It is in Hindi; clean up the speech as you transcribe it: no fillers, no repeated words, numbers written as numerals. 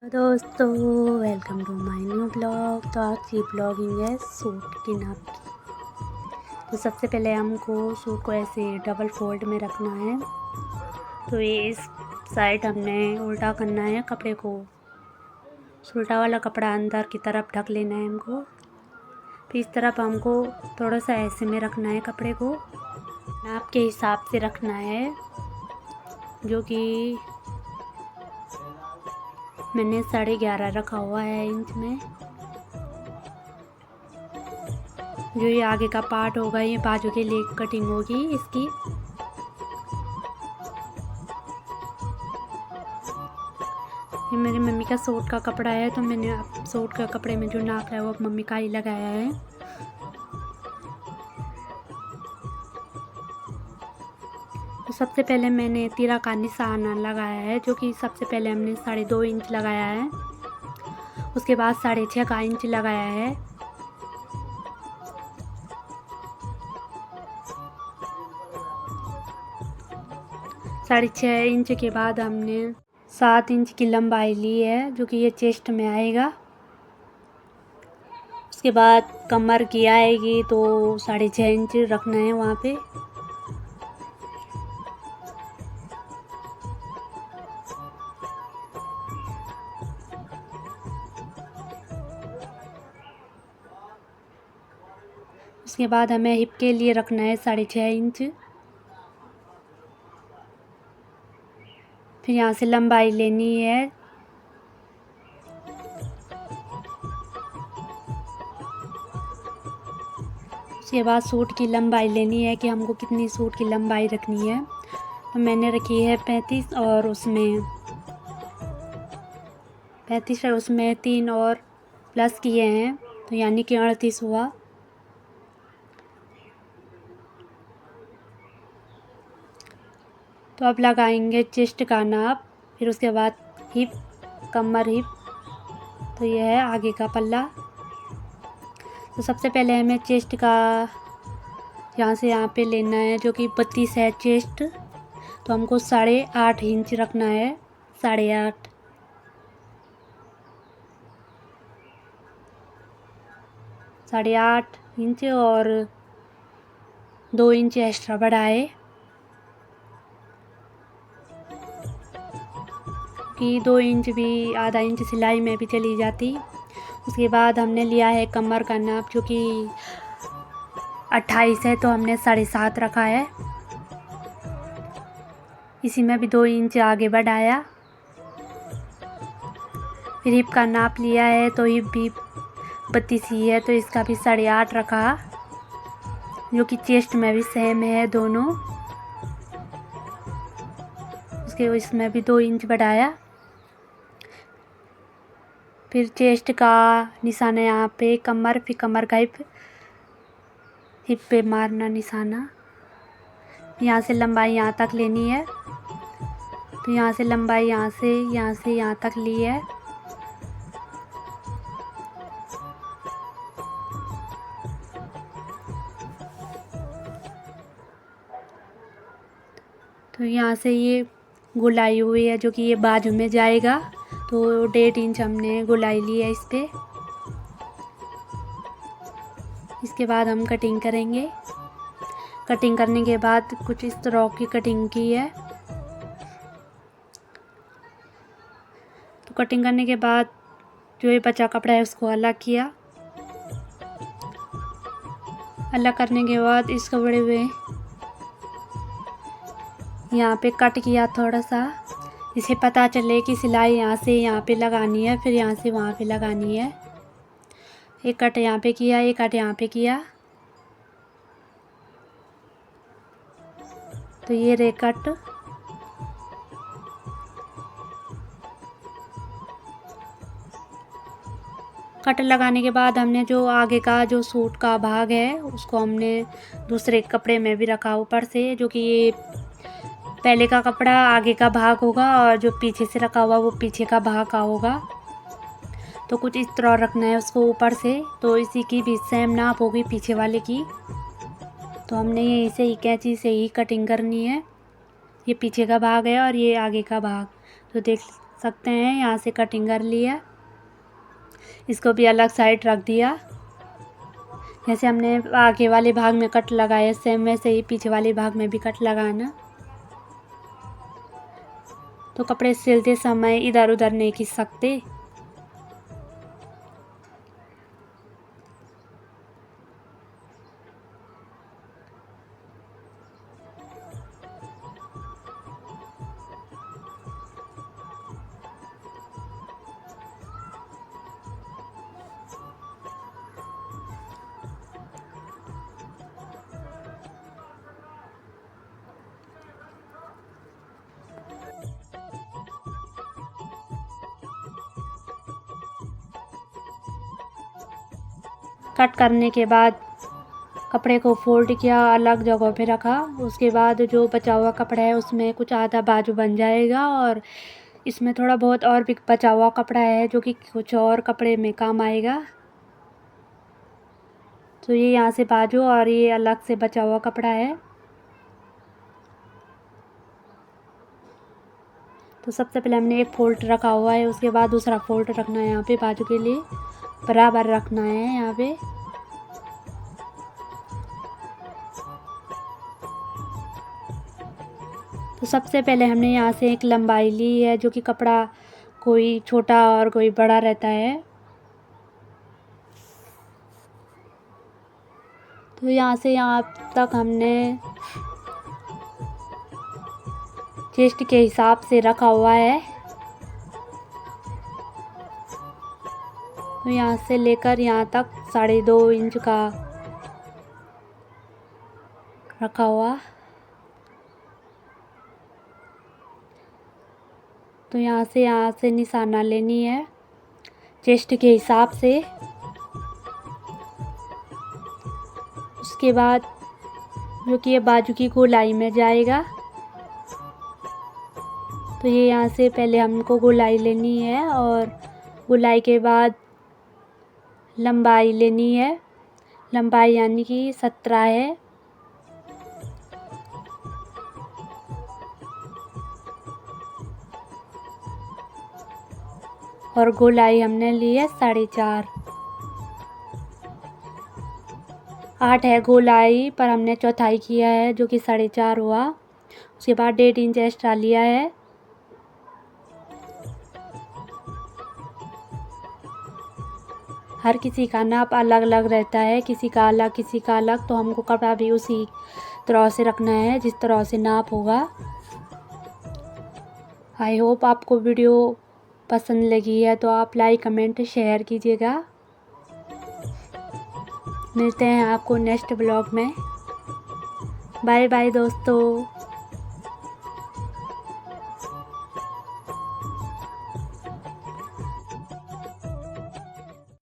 दोस्तों, welcome to my new blog. तो आज की ब्लॉगिंग है सूट की नाप की। तो सबसे पहले हमको सूट को ऐसे डबल फोल्ड में रखना है। तो ये इस साइड हमने उल्टा करना है कपड़े को। उल्टा वाला कपड़ा अंदर की तरफ ढक लेना है हमको। फिर इस तरफ हमको थोड़ा सा ऐसे में रखना है कपड़े को। नाप के हिसाब से रखना है, जो कि मैंने 11.5 रखा हुआ है इंच में। जो ये आगे का पार्ट होगा, ये बाजू के लिए कटिंग होगी इसकी। ये मेरी मम्मी का सूट का कपड़ा है, तो मैंने सूट का कपड़े में जो नाप है वो मम्मी का ही लगाया है। तो सबसे पहले मैंने तीरा का निशान लगाया है, जो कि सबसे पहले हमने 2.5 इंच लगाया है। उसके बाद 6.5 का इंच लगाया है। साढ़े 6 इंच के बाद हमने 7 इंच की लंबाई ली है, जो कि ये चेस्ट में आएगा। उसके बाद कमर की आएगी तो 6.5 इंच रखना है वहाँ पे। उसके बाद हमें हिप के लिए रखना है 6.5 इंच। फिर यहाँ से लंबाई लेनी है। उसके बाद सूट की लंबाई लेनी है कि हमको कितनी सूट की लंबाई रखनी है। तो मैंने रखी है 35 और उसमें 3 और प्लस किए हैं, तो यानी कि 38 हुआ। तो अब लगाएंगे चेस्ट का नाप। फिर उसके बाद हिप, कमर, हिप। तो ये है आगे का पल्ला। तो सबसे पहले हमें चेस्ट का यहाँ से यहाँ पे लेना है, जो कि 32 है चेस्ट। तो हमको 8.5 इंच रखना है। 8.5 इंच और 2 इंच एक्स्ट्रा बढ़ाए, कि 2 इंच भी आधा इंच सिलाई में भी चली जाती। उसके बाद हमने लिया है कमर का नाप, जो कि 28 है, तो हमने 7.5 रखा है। इसी में भी 2 इंच आगे बढ़ाया। फिर हिप का नाप लिया है, तो हिप भी 32 ही है, तो इसका भी 8.5 रखा, जो कि चेस्ट में भी सेम है दोनों। उसके इसमें भी 2 इंच बढ़ाया। फिर चेस्ट का निशाना यहाँ पे कमर, फिर कमर का हिप पे मारना निशाना। यहाँ से लंबाई यहाँ तक लेनी है। तो यहाँ से लंबाई यहाँ से यहाँ तक ली है। तो यहाँ से ये गोलाई हुई है, जो कि ये बाजू में जाएगा। तो 1.5 इंच हमने गोलाई ली है इस पे। इसके बाद हम कटिंग करेंगे। कटिंग करने के बाद कुछ इस तरह की कटिंग की है। तो कटिंग करने के बाद जो ये बचा कपड़ा है उसको अलग किया। अलग करने के बाद इस कपड़े में यहाँ पे कट किया थोड़ा सा। इसे पता चले कि सिलाई यहाँ से यहाँ पे लगानी है, फिर यहाँ से वहाँ पे लगानी है। एक कट यहाँ पे किया, एक कट यहाँ पे किया। तो ये रे कट। कट लगाने के बाद हमने जो आगे का जो सूट का भाग है उसको हमने दूसरे कपड़े में भी रखा ऊपर से, जो कि ये पहले का कपड़ा आगे का भाग होगा और जो पीछे से रखा हुआ वो पीछे का भाग का होगा। तो कुछ इस तरह रखना है उसको ऊपर से। तो इसी की भी सेम नाप होगी पीछे वाले की। तो हमने यहीं से ही कैंची से ही कटिंग करनी है। ये पीछे का भाग है और ये आगे का भाग। तो देख सकते हैं। यहाँ से कटिंग कर लिया, इसको भी अलग साइड रख दिया। जैसे हमने आगे वाले भाग में कट लगाया सेम वैसे ही पीछे वाले भाग में भी कट लगाना। तो कपड़े सिलते समय इधर उधर नहीं खींच सकते। कट करने के बाद कपड़े को फोल्ड किया, अलग जगह पे रखा। उसके बाद जो बचा हुआ कपड़ा है उसमें कुछ आधा बाजू बन जाएगा और इसमें थोड़ा बहुत और भी बचा हुआ कपड़ा है जो कि कुछ और कपड़े में काम आएगा। तो ये यहाँ से बाजू और ये अलग से बचा हुआ कपड़ा है। तो सबसे पहले हमने एक फोल्ड रखा हुआ है, उसके बाद दूसरा फोल्ड रखना है। यहाँ पे बाजू के लिए बराबर रखना है यहाँ पे। तो सबसे पहले हमने यहाँ से एक लंबाई ली है जो कि कपड़ा कोई छोटा और कोई बड़ा रहता है। तो यहाँ से यहाँ तक हमने चेस्ट के हिसाब से रखा हुआ है। तो यहाँ से लेकर यहाँ तक 2.5 इंच का रखा हुआ। तो यहाँ से निशाना लेनी है चेस्ट के हिसाब से। उसके बाद जो कि ये बाजू की गोलाई में जाएगा। तो ये यहाँ से पहले हमको गोलाई लेनी है और गोलाई के बाद लंबाई लेनी है। लंबाई यानी कि 17 है। और गोलाई हमने ली है 4.5। 8 है गोलाई पर हमने चौथाई किया है जो कि 4.5 हुआ। उसके बाद 1.5 इंच एक्स्ट्रा लिया है। हर किसी का नाप अलग अलग रहता है, किसी का अलग किसी का अलग। तो हमको कपड़ा भी उसी तरह से रखना है जिस तरह से नाप होगा। आई होप आपको वीडियो पसंद लगी है तो आप लाइक कमेंट शेयर कीजिएगा। मिलते हैं आपको नेक्स्ट ब्लॉग में। बाय बाय दोस्तों।